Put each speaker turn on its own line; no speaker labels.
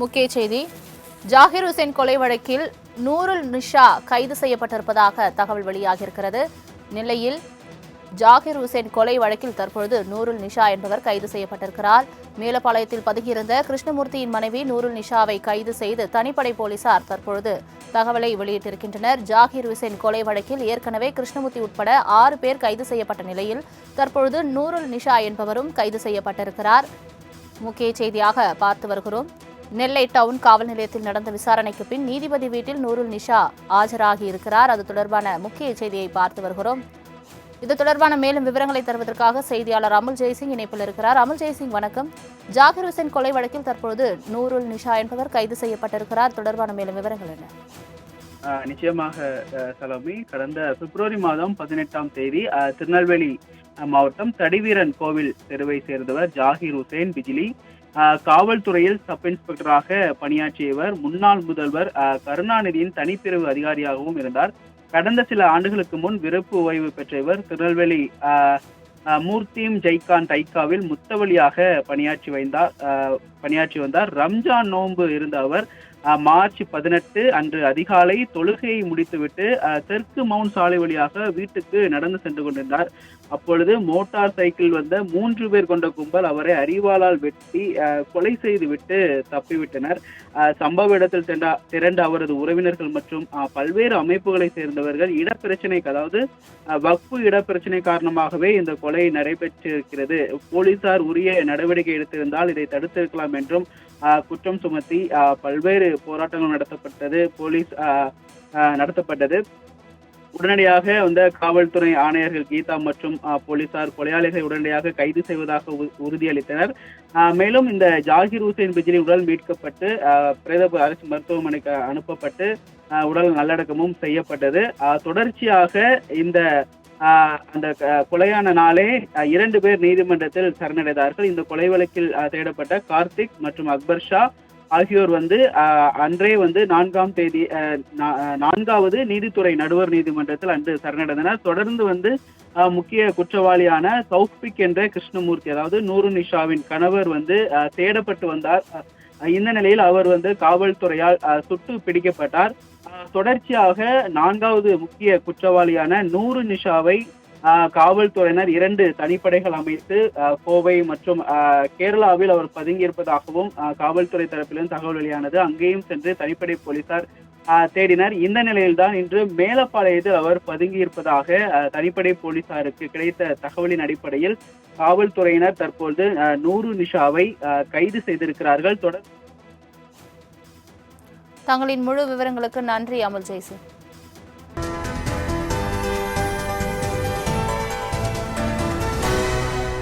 முக்கிய செய்தி. ஜாகிர் ஹுசேன் கொலை வழக்கில் நூருல் நிஷா கைது செய்யப்பட்டிருப்பதாக தகவல் வெளியாகியிருக்கிறது. நிலையில் ஜாகிர் ஹுசேன் கொலை வழக்கில் தற்பொழுது நூருல் நிஷா என்பவர் கைது செய்யப்பட்டிருக்கிறார். மேலப்பாளையத்தில் பதுங்கியிருந்த கிருஷ்ணமூர்த்தியின் மனைவி நூருல் நிஷாவை கைது செய்து தனிப்படை போலீசார் தற்பொழுது தகவலை வெளியிட்டிருக்கின்றனர். ஜாகிர் ஹுசேன் கொலை வழக்கில் ஏற்கனவே கிருஷ்ணமூர்த்தி உட்பட 6 பேர் கைது செய்யப்பட்ட நிலையில் தற்பொழுது நூருல் நிஷா என்பவரும் கைது செய்யப்பட்டிருக்கிறார். முக்கிய செய்தியாக பார்த்து வருகிறோம். நெல்லை டவுன் காவல் நிலையத்தில் நடந்த விசாரணைக்கு பின் நீதிபதி வீட்டில் நூருல் நிஷா ஆஜராகி இருக்கிறார். அது தொடர்பான முக்கிய செய்தியை பார்த்து வருகிறோம். இது தொடர்பான மேலும் விவரங்களை தருவதற்காக செய்தியாளர் அமுல் ஜெய்சிங் இணைப்பில் இருக்கிறார். அமுல் ஜெய்சிங், வணக்கம். ஜாகிர் ஹுசேன் கொலை வழக்கில் தற்பொழுது நூருல் நிஷா என்பவர் கைது செய்யப்பட்டிருக்கிறார். தொடர்பான மேலும் விவரங்கள் என்ன?
நிச்சயமாக சலோமி, கடந்த பிப்ரவரி மாதம் 18ஆம் தேதி திருநெல்வேலி மாவட்டம் தடிவீரன் கோவில் தெருவை சேர்ந்தவர் ஜாகிர் ஹுசேன் பிஜிலி. காவல்துறையில் சப் இன்ஸ்பெக்டராக பணியாற்றியவர். முன்னாள் முதல்வர் கருணாநிதியின் தனிப்பிரிவு அதிகாரியாகவும் இருந்தார். கடந்த சில ஆண்டுகளுக்கு முன் விருப்பு ஓய்வு பெற்ற இவர் திருநெல்வேலி மூர்த்திம் ஜெய்கான் டைக்காவில் முத்தவழியாக பணியாற்றி வந்தார். ரம்ஜான் நோன்பு இருந்த அவர் மார்ச் 18 அன்று அதிகாலை தொழுகையை முடித்துவிட்டு தெற்கு மவுண்ட் சாலை வழியாக வீட்டுக்கு நடந்து சென்று கொண்டிருந்தார். அப்பொழுது மோட்டார் சைக்கிள் வந்த 3 பேர் கொண்ட கும்பல் அவரை அரிவாளால் வெட்டி கொலை செய்துவிட்டு தப்பிவிட்டனர். சம்பவ இடத்தில் திரண்ட அவரது உறவினர்கள் மற்றும் பல்வேறு அமைப்புகளை சேர்ந்தவர்கள் இடப்பிரச்சனைக்கு, அதாவது வக்ஃபு இடப்பிரச்சனை காரணமாகவே இந்த கொலை நடைபெற்றிருக்கிறது, போலீசார் உரிய நடவடிக்கை எடுத்திருந்தால் இதை தடுத்திருக்கலாம் என்றும் குற்றம் சுமத்தி பல்வேறு போராட்டங்கள் நடத்தப்பட்டது. உடனடியாக காவல்துறை ஆணையர்கள் கீதா மற்றும் போலீசார் கொலையாளிகளை உடனடியாக கைது செய்வதாக உறுதியளித்தனர். மேலும் இந்த ஜாகிர் ஹுசேன் பிஜிலி உடல் மீட்கப்பட்டு பிரேத அரசு மருத்துவமனைக்கு அனுப்பப்பட்டு உடல் நல்லடக்கமும் செய்யப்பட்டது. தொடர்ச்சியாக அந்த கொலையான நாளே 2 பேர் நீதிமன்றத்தில் சரணடைந்தார்கள். இந்த கொலை வழக்கில் தேடப்பட்ட கார்த்திக் மற்றும் அக்பர் ஷா ஆகியோர் அன்றே 4ஆம் தேதி 4வது நீதித்துறை நடுவர் நீதிமன்றத்தில் அன்று சரணடைந்தனர். தொடர்ந்து முக்கிய குற்றவாளியான தௌஃபிக் என்ற கிருஷ்ணமூர்த்தி, அதாவது நூருல் நிஷாவின் கணவர் தேடப்பட்டு வந்தார். இந்த நிலையில் அவர் காவல்துறையால் சுட்டு பிடிக்கப்பட்டார். தொடர்ச்சியாக 4வது முக்கிய குற்றவாளியான நூருல் நிஷாவை காவல்துறையினர் 2 தனிப்படைகள் அமைத்து கோவை மற்றும் கேரளாவில் அவர் பதுங்கியிருப்பதாகவும் காவல்துறை தரப்பிலும் தகவல் வெளியானது. அங்கேயும் சென்று தனிப்படை போலீசார் தேடினர். இந்த நிலையில்தான் இன்று மேலப்பாளையத்தில் அவர் பதுங்கியிருப்பதாக தனிப்படை போலீசாருக்கு கிடைத்த தகவலின் அடிப்படையில் காவல்துறையினர் தற்போது நூருல் நிஷாவை கைது செய்திருக்கிறார்கள்.
தங்களின் முழு விவரங்களுக்கு நன்றி அமுல் ஜெய்சிங்.